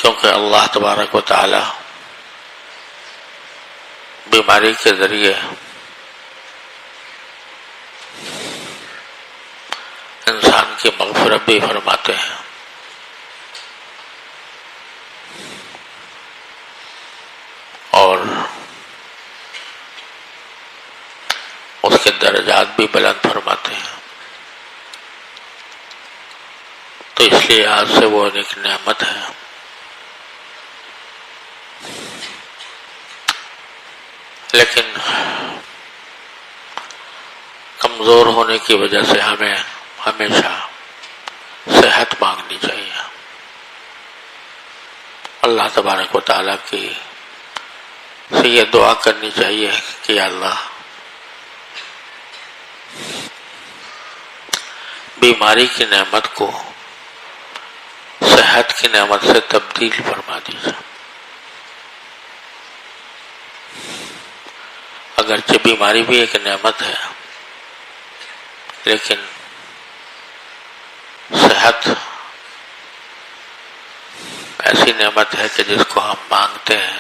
کیونکہ اللہ تبارک و تعالی بیماری کے ذریعے انسان کی مغفرت بھی فرماتے ہیں، اور اس کے درجات بھی بلند فرماتے ہیں۔ تو اس لیے آج سے وہ ایک نعمت ہے۔ لیکن کمزور ہونے کی وجہ سے ہمیں ہمیشہ صحت مانگنی چاہیے، اللہ تبارک و تعالیٰ کی سے یہ دعا کرنی چاہیے کہ یا اللہ بیماری کی نعمت کو صحت کی نعمت سے تبدیل فرما دیجیے۔ اگرچہ بیماری بھی ایک نعمت ہے، لیکن صحت ایسی نعمت ہے کہ جس کو ہم مانگتے ہیں،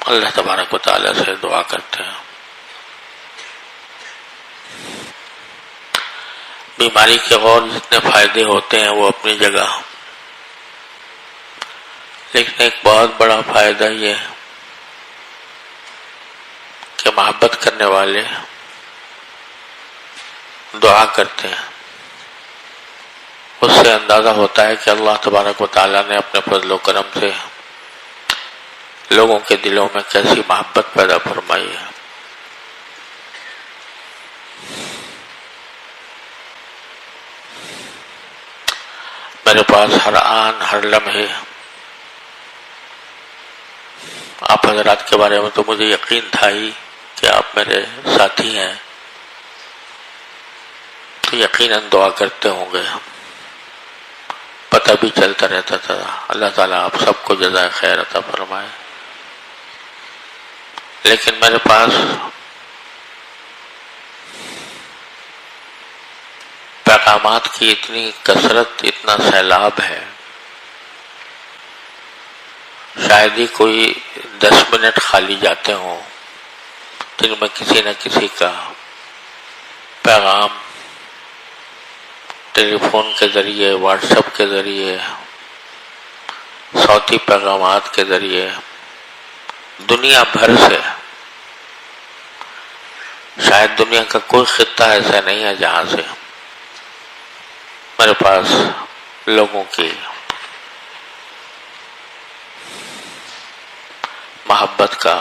اللہ تبارک و تعالیٰ سے دعا کرتے ہیں۔ بیماری کے اور جتنے فائدے ہوتے ہیں وہ اپنی جگہ، لیکن ایک بہت بڑا فائدہ یہ کہ محبت کرنے والے دعا کرتے ہیں، اس سے اندازہ ہوتا ہے کہ اللہ تبارک و تعالیٰ نے اپنے فضل و کرم سے لوگوں کے دلوں میں کیسی محبت پیدا فرمائی ہے۔ میرے پاس ہر آن ہر لمحے آپ حضرات کے بارے میں تو مجھے یقین تھا ہی کہ آپ میرے ساتھی ہیں، تو یقیناً دعا کرتے ہوں گے، پتہ بھی چلتا رہتا تھا۔ اللہ تعالیٰ آپ سب کو جزائے خیر عطا فرمائے۔ لیکن میرے پاس پیغامات کی اتنی کثرت، اتنا سیلاب ہے، شاید ہی کوئی 10 منٹ خالی جاتے ہوں جن میں کسی نہ کسی کا پیغام ٹیلی فون کے ذریعے، واٹس ایپ کے ذریعے، صوتی پیغامات کے ذریعے دنیا بھر سے، شاید دنیا کا کوئی خطہ ایسا نہیں ہے جہاں سے میرے پاس لوگوں کی محبت کا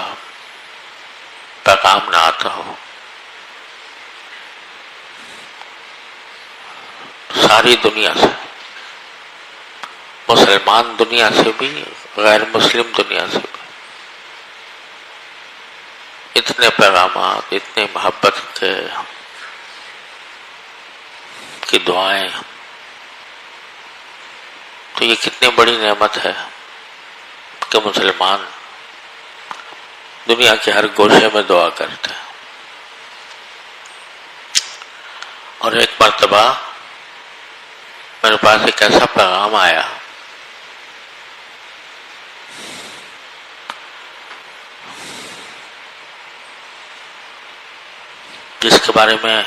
پیغام نہ آتا ہو۔ ساری دنیا سے، مسلمان دنیا سے بھی، غیر مسلم دنیا سے بھی، اتنے پیغامات، اتنے محبت کی دعائیں، تو یہ کتنی بڑی نعمت ہے کہ مسلمان دنیا کے ہر گوشے میں دعا کرتے ہیں۔ اور ایک مرتبہ میرے پاس ایک ایسا پیغام آیا جس کے بارے میں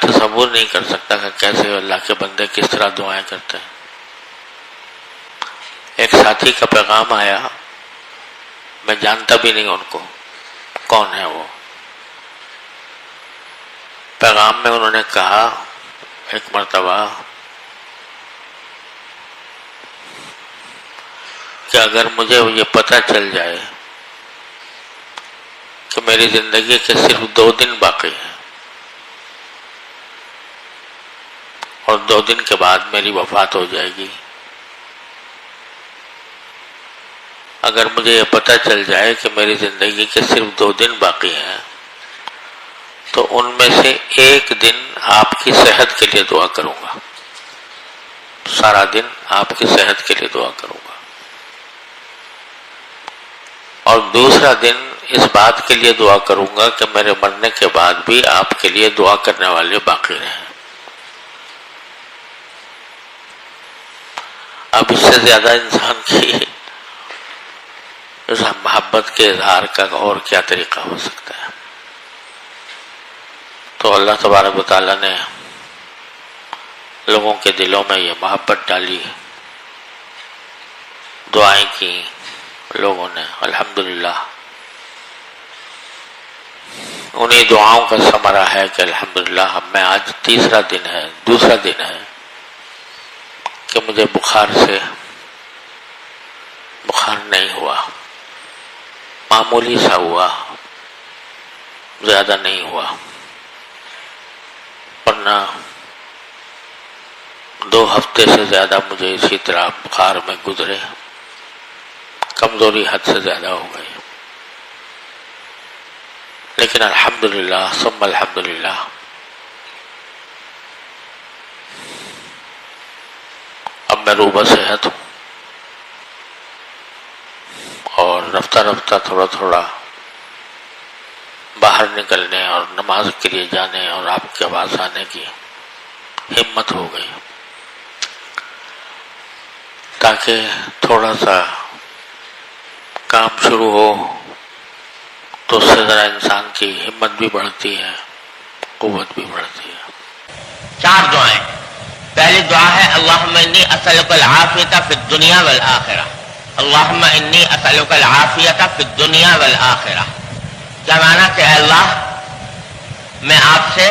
تصور نہیں کر سکتا کہ کیسے اللہ کے بندے کس طرح دعائیں کرتے ہیں۔ ایک ساتھی کا پیغام آیا، میں جانتا بھی نہیں ان کو، کون ہے وہ۔ پیغام میں انہوں نے کہا ایک مرتبہ کہ اگر مجھے یہ پتہ چل جائے کہ میری زندگی کے صرف 2 دن باقی ہیں اور 2 دن کے بعد میری وفات ہو جائے گی، اگر مجھے یہ پتہ چل جائے کہ میری زندگی کے صرف 2 دن باقی ہیں تو ان میں سے 1 دن آپ کی صحت کے لیے دعا کروں گا، سارا دن آپ کی صحت کے لیے دعا کروں گا، اور دوسرا دن اس بات کے لیے دعا کروں گا کہ میرے مرنے کے بعد بھی آپ کے لیے دعا کرنے والے باقی رہیں۔ اب اس سے زیادہ انسان کی اس محبت کے اظہار کا اور کیا طریقہ ہو سکتا ہے؟ تو اللہ تبارک و تعالیٰ نے لوگوں کے دلوں میں یہ محبت ڈالی، دعائیں کی لوگوں نے، الحمدللہ انہیں دعاؤں کا ثمرہ ہے کہ الحمدللہ ہم میں آج دوسرا دن ہے کہ مجھے بخار نہیں ہوا، معمولی سا ہوا، زیادہ نہیں ہوا، ورنہ 2 ہفتے سے زیادہ مجھے اسی طرح بخار میں گزرے، کمزوری حد سے زیادہ ہو گئی، لیکن الحمدللہ ثم الحمدللہ اب میں روبہ صحت ہوں، اور رفتہ رفتہ تھوڑا تھوڑا باہر نکلنے اور نماز کے لیے جانے اور آپ کے پاس آنے کی ہمت ہو گئی، تاکہ تھوڑا سا کام شروع ہو تو اس سے ذرا انسان کی ہمت بھی بڑھتی ہے، قوت بھی بڑھتی ہے۔ 4 دعائیں۔ پہلی دعا ہے اللہم انی اسألک العافیۃ فی الدنیا والآخرہ، اللہم انی اسألک العافیۃ فی الدنیا والآخرہ۔ کیا معنی کہ اے اللہ میں آپ سے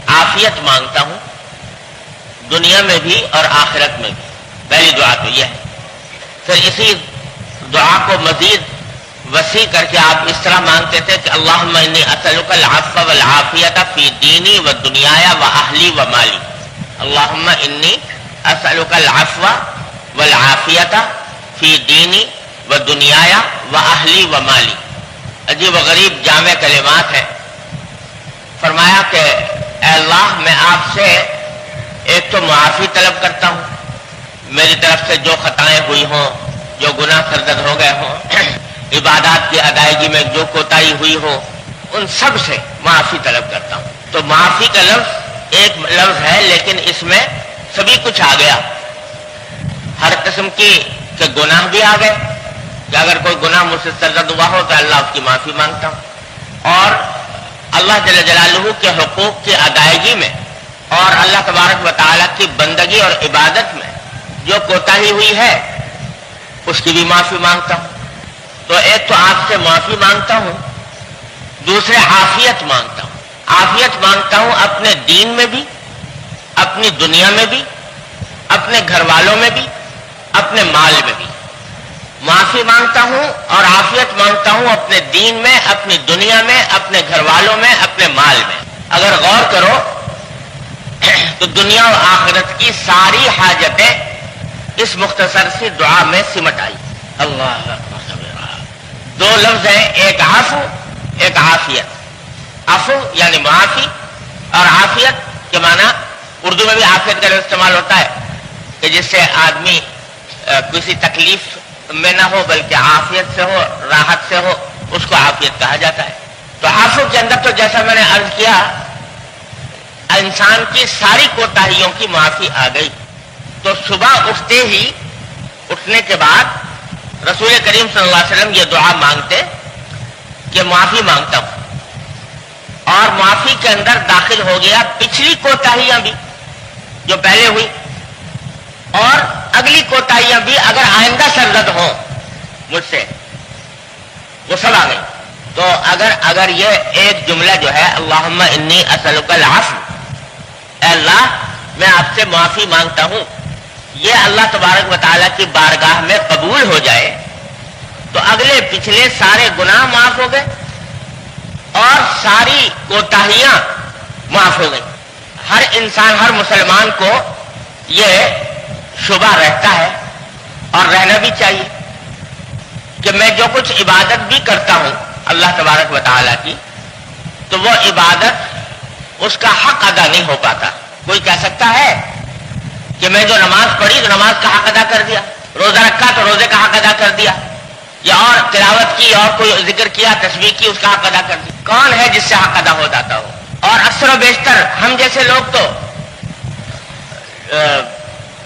عافیت مانگتا ہوں دنیا میں بھی اور آخرت میں بھی۔ پہلی دعا تو یہ ہے۔ پھر اسی دعا کو مزید وسیع کر کے آپ اس طرح مانگتے تھے کہ اللہم انی اسألک العفو والعافیۃ فی دینی و دنیایا و اہلی و مالی، اللہم انی اسألک العفو والعافیۃ فی دینی و دنیایا و اہلی و مالی۔ عجیب و غریب جامع کلمات ہیں۔ فرمایا کہ اے اللہ میں آپ سے ایک تو معافی طلب کرتا ہوں، میری طرف سے جو خطائیں ہوئی ہوں، جو گناہ سرزد ہو گئے ہوں، عبادات کی ادائیگی میں جو کوتاہی ہوئی ہو، ان سب سے معافی طلب کرتا ہوں۔ تو معافی کا لفظ ایک لفظ ہے، لیکن اس میں سبھی کچھ آ گیا، ہر قسم کی کہ گناہ بھی آ گئے کہ اگر کوئی گناہ مجھ سے سرزد ہوا ہو تو اللہ اس کی معافی مانگتا ہوں، اور اللہ جل جلالہ کے حقوق کی ادائیگی میں اور اللہ تبارک و تعالیٰ کی بندگی اور عبادت میں جو کوتاہی ہوئی ہے اس کی بھی معافی مانگتا ہوں۔ تو ایک تو آپ سے معافی مانگتا ہوں، دوسرے عافیت مانگتا ہوں۔ عافیت مانگتا ہوں اپنے دین میں بھی، اپنی دنیا میں بھی، اپنے گھر والوں میں بھی، اپنے مال میں بھی۔ معافی مانگتا ہوں اور عافیت مانگتا ہوں اپنے دین میں، اپنی دنیا میں، اپنے گھر والوں میں، اپنے مال میں۔ اگر غور کرو تو دنیا و آخرت کی ساری حاجتیں اس مختصر سی دعا میں سمٹ آئی۔ اللہ اکبر۔ 2 لفظ ہیں، ایک عفو ایک عافیت۔ عفو یعنی معافی، اور عافیت کے معنی اردو میں بھی عافیت کا استعمال ہوتا ہے کہ جس سے آدمی کسی تکلیف میں نہ ہو بلکہ عافیت سے ہو، راحت سے ہو، اس کو عافیت کہا جاتا ہے۔ تو عفو کے اندر تو جیسا میں نے عرض کیا انسان کی ساری کوتاہیوں کی معافی آ گئی۔ تو صبح اٹھنے کے بعد رسول کریم صلی اللہ علیہ وسلم یہ دعا مانگتے کہ معافی مانگتا ہوں، اور معافی کے اندر داخل ہو گیا پچھلی کوتاہیاں بھی جو پہلے ہوئی، اور اگلی کوتاہیاں بھی اگر آئندہ سرزد ہوں مجھ سے وہ سب آ گئی۔ تو اگر یہ ایک جملہ جو ہے اللہم انی اسألک العفو، اے اللہ میں آپ سے معافی مانگتا ہوں، یہ اللہ تبارک و تعالیٰ کی بارگاہ میں قبول ہو جائے تو اگلے پچھلے سارے گناہ معاف ہو گئے اور ساری کوتاہیاں معاف ہو گئی۔ ہر انسان، ہر مسلمان کو یہ شبہ رہتا ہے اور رہنا بھی چاہیے کہ میں جو کچھ عبادت بھی کرتا ہوں اللہ تبارک و تعالیٰ کی، تو وہ عبادت اس کا حق ادا نہیں ہو پاتا۔ کوئی کہہ سکتا ہے کہ میں جو نماز پڑھی تو نماز کا حق ادا کر دیا، روزہ رکھا تو روزے کا حق ادا کر دیا، یا اور تلاوت کی اور کوئی ذکر کیا، تسبیح کی، اس کا حق ادا کر دیا۔ کون ہے جس سے حق ادا ہو جاتا ہو؟ اور اکثر و بیشتر ہم جیسے لوگ تو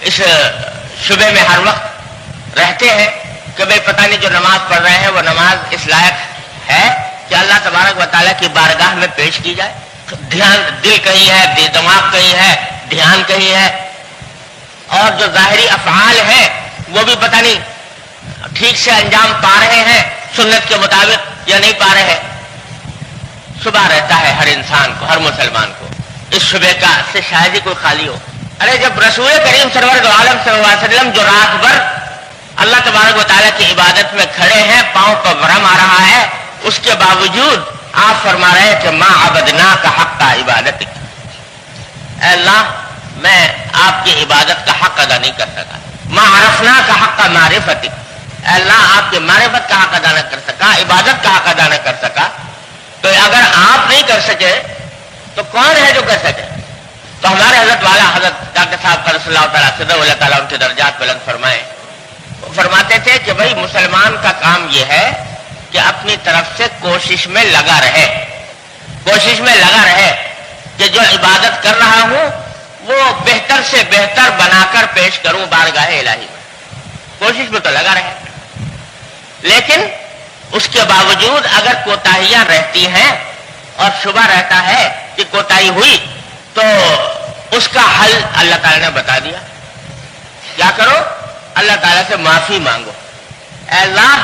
اس شبے میں ہر وقت رہتے ہیں کہ بھائی پتہ نہیں جو نماز پڑھ رہے ہیں وہ نماز اس لائق ہے کہ اللہ تبارک و تعالیٰ کی بارگاہ میں پیش کی جائے. دھیان دل کہیں ہے، دماغ کہیں ہے، دھیان کہیں ہے، اور جو ظاہری افعال ہیں وہ بھی پتہ نہیں ٹھیک سے انجام پا رہے ہیں سنت کے مطابق یا نہیں پا رہے ہیں. شبہ رہتا ہے ہر انسان کو، ہر مسلمان کو. اس شبے کا سے شاید ہی کوئی خالی ہو. ارے جب رسول کریم سرور دو عالم صلی اللہ علیہ وسلم جو رات بھر اللہ تبارک و تعالیٰ کی عبادت میں کھڑے ہیں، پاؤں پر ورم آ رہا ہے، اس کے باوجود آپ فرما رہے ہیں کہ ما عبدنا کا حق کا عبادت، اے اللہ میں آپ کی عبادت کا حق ادا نہیں کر سکا. ما عرفنا کا حق کا معرفت، اے اللہ آپ کی معرفت کا حق ادا نہ کر سکا، عبادت کا حق ادا نہ کر سکا. تو اگر آپ نہیں کر سکے تو کون ہے جو کر سکے؟ تو ہمارے حضرت والا حضرت ڈاکٹر صاحب صلی اللہ تعالیٰ صدر اللہ تعالیٰ ان کے درجات بلند فرمائے، وہ فرماتے تھے کہ بھائی مسلمان کا کام یہ ہے کہ اپنی طرف سے کوشش میں لگا رہے، کوشش میں لگا رہے کہ جو عبادت کر رہا ہوں وہ بہتر سے بہتر بنا کر پیش کروں بارگاہ الہی میں. کوشش میں تو لگا رہے، لیکن اس کے باوجود اگر کوتاہیاں رہتی ہیں اور شبہ رہتا ہے کہ کوتاہی ہوئی تو اس کا حل اللہ تعالیٰ نے بتا دیا. کیا کرو؟ اللہ تعالیٰ سے معافی مانگو. اے اللہ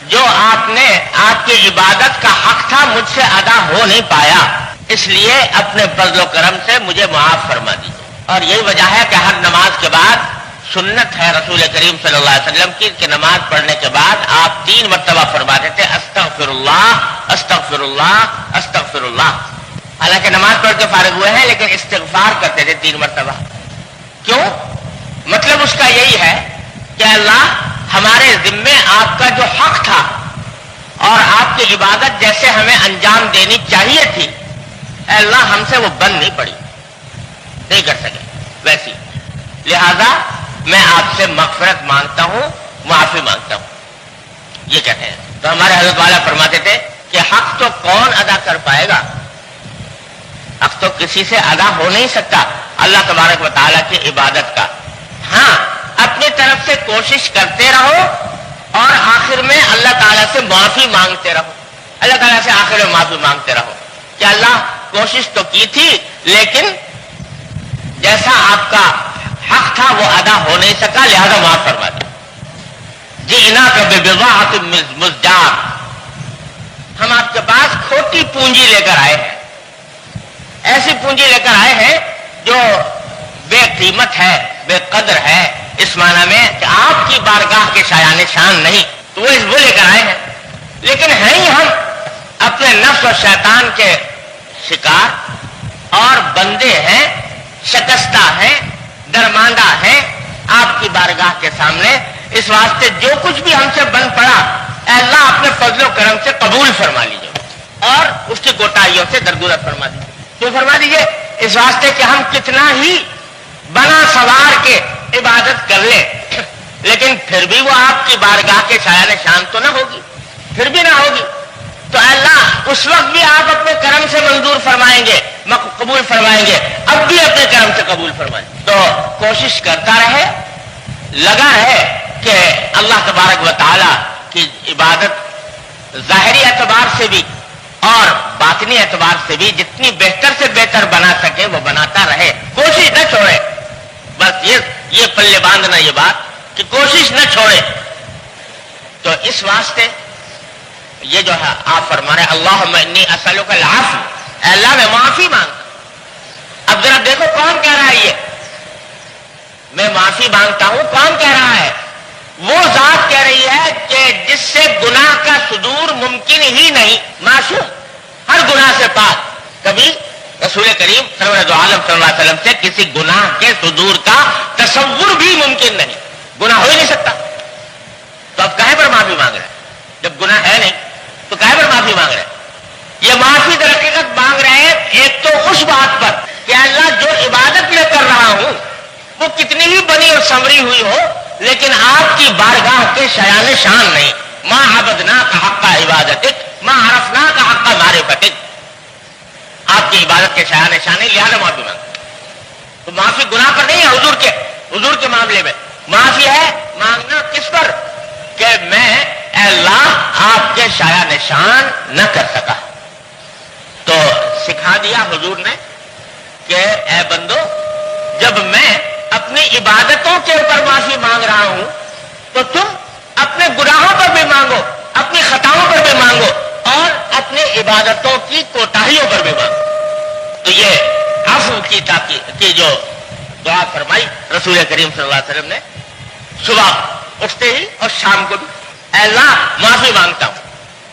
جو آپ نے آپ کی عبادت کا حق تھا مجھ سے ادا ہو نہیں پایا، اس لیے اپنے فضل و کرم سے مجھے معاف فرما دیجیے. اور یہی وجہ ہے کہ ہر نماز کے بعد سنت ہے رسول کریم صلی اللہ علیہ وسلم کی کہ نماز پڑھنے کے بعد آپ 3 مرتبہ فرماتے تھے استغفر اللہ استغفر اللہ استغفر اللہ. حالانکہ نماز پڑھ کے فارغ ہوئے ہیں لیکن استغفار کرتے تھے 3 مرتبہ. کیوں؟ مطلب اس کا یہی ہے کہ اللہ ہمارے ذمے آپ کا جو حق تھا اور آپ کی عبادت جیسے ہمیں انجام دینی چاہیے تھی، اے اللہ ہم سے وہ بن نہیں پڑی، نہیں کر سکے ویسی، لہذا میں آپ سے مغفرت مانگتا ہوں، معافی مانگتا ہوں. یہ کہتے ہیں. تو ہمارے حضرت والا فرماتے تھے کہ حق تو کون ادا کر پائے گا؟ حق تو کسی سے ادا ہو نہیں سکتا اللہ تبارک و تعالیٰ کی عبادت کا. ہاں اپنی طرف سے کوشش کرتے رہو اور آخر میں اللہ تعالیٰ سے معافی مانگتے رہو. اللہ تعالیٰ سے آخر میں معافی مانگتے رہو کہ اللہ کوشش تو کی تھی لیکن جیسا آپ کا حق تھا وہ ادا ہو نہیں سکا، لہذا معاف فرما دیں. جئنا ببضاعۃ مزجاۃ، ہم آپ کے پاس کھوٹی پونجی لے کر آئے ہیں، ایسی پونجی لے کر آئے ہیں جو بے قیمت ہے، بے قدر ہے، اس معنی میں کہ آپ کی بارگاہ کے شایان شان نہیں، تو وہ لے کر آئے ہیں. لیکن ہیں ہی ہم اپنے نفس و شیطان کے شکار اور بندے ہیں، شکستہ ہیں، درماندہ ہیں آپ کی بارگاہ کے سامنے. اس واسطے جو کچھ بھی ہم سے بن پڑا اے اللہ اپنے فضل و کرم سے قبول فرما لیجیے اور اس کی کوتاہیوں سے درگزر فرما دیجیے. کیوں فرما دیجیے؟ اس واسطے کہ ہم کتنا ہی بنا سوار کے عبادت کر لیں لیکن پھر بھی وہ آپ کی بارگاہ کے شایان شان تو نہ ہوگی، پھر بھی نہ ہوگی. تو اللہ اس وقت بھی آپ اپنے کرم سے منظور فرمائیں گے، قبول فرمائیں گے، اب بھی اپنے کرم سے قبول فرمائیں گے. تو کوشش کرتا رہے، لگا رہے کہ اللہ تبارک و تعالی کی عبادت ظاہری اعتبار سے بھی اور باطنی اعتبار سے بھی جتنی بہتر سے بہتر بنا سکے وہ بناتا رہے، کوشش نہ چھوڑے. بس یہ پلے باندھنا یہ بات کہ کوشش نہ چھوڑے. تو اس واسطے یہ جو ہے آپ فرما رہے اللہم انی اسألک العفو، اے اللہ میں معافی مانگتا. اب ذرا دیکھو کون کہہ رہا ہے یہ میں معافی مانگتا ہوں؟ کون کہہ رہا ہے؟ وہ ذات کہہ رہی ہے کہ جس سے گناہ کا صدور ممکن ہی نہیں، معصوم، ہر گناہ سے پاک. کبھی رسول کریم سرور دو عالم صلی اللہ علیہ وسلم سے کسی گناہ کے صدور کا تصور بھی ممکن نہیں، گناہ ہو ہی نہیں سکتا. تو اب کہے پر معافی مانگ رہے ہیں؟ جب گناہ ہے نہیں تو کہے پر معافی مانگ رہے ہیں؟ یہ معافی در حقیقت مانگ رہے ہیں ایک تو اس بات پر کہ اللہ جو عبادت میں کر رہا ہوں وہ کتنی ہی بنی اور سنوری ہوئی ہو لیکن آپ کی بارگاہ کے شایان شان نہیں. ما عبدنا کا حق عبادتک ما عرفنا کا حق معرفتک، آپ کی عبادت کے شایان شان نہیں، لہذا معافی مانگ. تو معافی گناہ پر نہیں ہے، حضور کے معاملے میں معافی ہے مانگنا کس پر؟ کہ میں اے اللہ آپ کے شایع نشان نہ کر سکا. تو سکھا دیا حضور نے کہ اے بندو، جب میں اپنی عبادتوں کے اوپر معافی مانگ رہا ہوں تو تم اپنے گناہوں پر بھی مانگو، اپنی خطاؤں پر بھی مانگو اور اپنی عبادتوں کی کوتاہیوں پر بھی مانگو. تو یہ عفو کی جو دعا فرمائی رسول کریم صلی اللہ علیہ وسلم نے صبح اٹھتے ہی اور شام کو بھی، اے اللہ معافی مانگتا ہوں،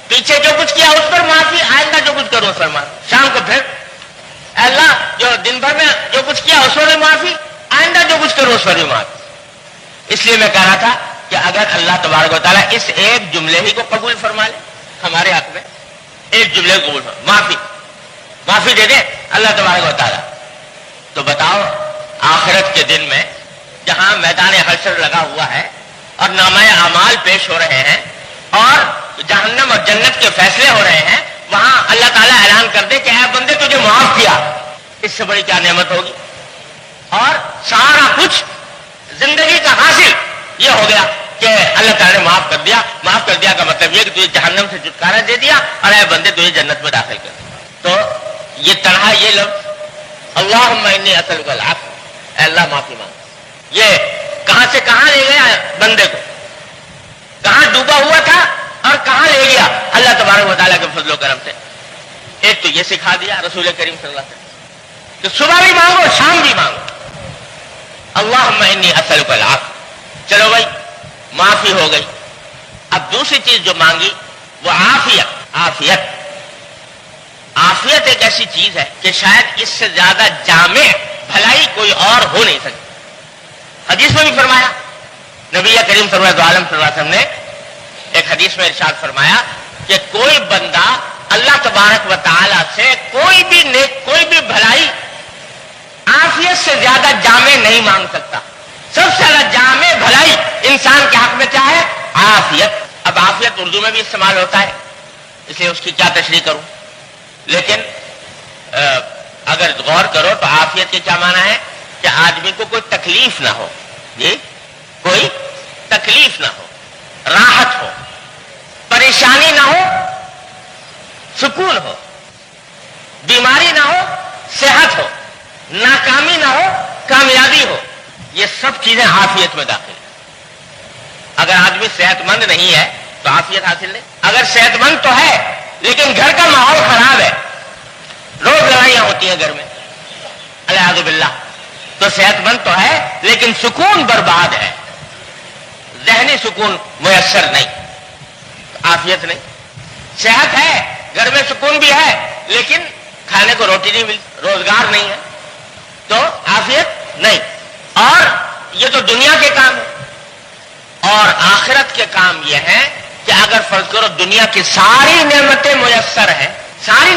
پیچھے جو کچھ کیا اس پر معافی، آئندہ جو کچھ کروں اس پر معافی. شام کو پھر اے اللہ جو دن بھر میں جو کچھ کیا اس پر بھی معافی، آئندہ جو کچھ کروں اس پر بھی معافی. اس لیے میں کہہ رہا تھا کہ اگر اللہ تبارک و تعالیٰ اس ایک جملے ہی کو قبول فرما لے ہمارے حق میں، ایک جملے کو قبول فرما، معافی دے دے اللہ تبارک و تعالیٰ، تو بتاؤ آخرت کے دن میں جہاں میدان حشر لگا ہوا ہے اور نامہ اعمال پیش ہو رہے ہیں اور جہنم اور جنت کے فیصلے ہو رہے ہیں، وہاں اللہ تعالیٰ اعلان کر دے کہ اے بندے تجھے معاف کیا، اس سے بڑی کیا نعمت ہوگی. اور سارا کچھ زندگی کا حاصل یہ ہو گیا کہ اللہ تعالیٰ نے معاف کر دیا. معاف کر دیا کا مطلب یہ کہ تجھے جہنم سے چھٹکارا دے دیا اور اے بندے تجھے جنت میں داخل کر دیا. تو یہ تنہا یہ لفظ اللہم انی اسألک العفو، اے اللہ معافی مانگ، یہ کہاں سے کہاں لے گیا بندے کو، کہاں ڈوبا ہوا تھا اور کہاں لے گیا اللہ تبارک و تعالیٰ کے فضل و کرم سے. ایک تو یہ سکھا دیا رسول کریم صلی اللہ علیہ وسلم کہ صبح بھی مانگو شام بھی مانگو اللہم انی اسألک العفو. چلو بھائی معافی ہو گئی. اب دوسری چیز جو مانگی وہ عافیت. عافیت ایک ایسی چیز ہے کہ شاید اس سے زیادہ جامع بھلائی کوئی اور ہو نہیں سکتی. حدیث میں بھی فرمایا نبی کریم صلی اللہ علیہ وسلم نے ایک حدیث میں ارشاد فرمایا کہ کوئی بندہ اللہ تبارک و تعالی سے کوئی بھی بھلائی عافیت سے زیادہ جامع نہیں مانگ سکتا. سب سے زیادہ جامع بھلائی انسان کے حق میں کیا ہے؟ عافیت. اب عافیت اردو میں بھی استعمال ہوتا ہے، اس لیے اس کی کیا تشریح کروں، لیکن اگر غور کرو تو عافیت کے کیا معنی ہے کہ آدمی کو کوئی تکلیف نہ ہو، جی کوئی تکلیف نہ ہو، راحت ہو، پریشانی نہ ہو، سکون ہو، بیماری نہ ہو، صحت ہو، ناکامی نہ ہو، کامیابی ہو. یہ سب چیزیں عافیت میں داخل ہیں. اگر آدمی صحت مند نہیں ہے تو عافیت حاصل نہیں. اگر صحت مند تو ہے لیکن گھر کا ماحول خراب ہے، روز لڑائیاں ہوتی ہیں گھر میں الیاذ باللہ، تو صحت مند تو ہے لیکن سکون برباد ہے، ذہنی سکون میسر نہیں، عافیت نہیں. صحت ہے، گھر میں سکون بھی ہے لیکن کھانے کو روٹی نہیں ملتی، روزگار نہیں ہے، تو عافیت نہیں. اور یہ تو دنیا کے کام ہے، اور آخرت کے کام یہ ہے کہ اگر فرض کرو دنیا کی ساری نعمتیں میسر ہیں، ساری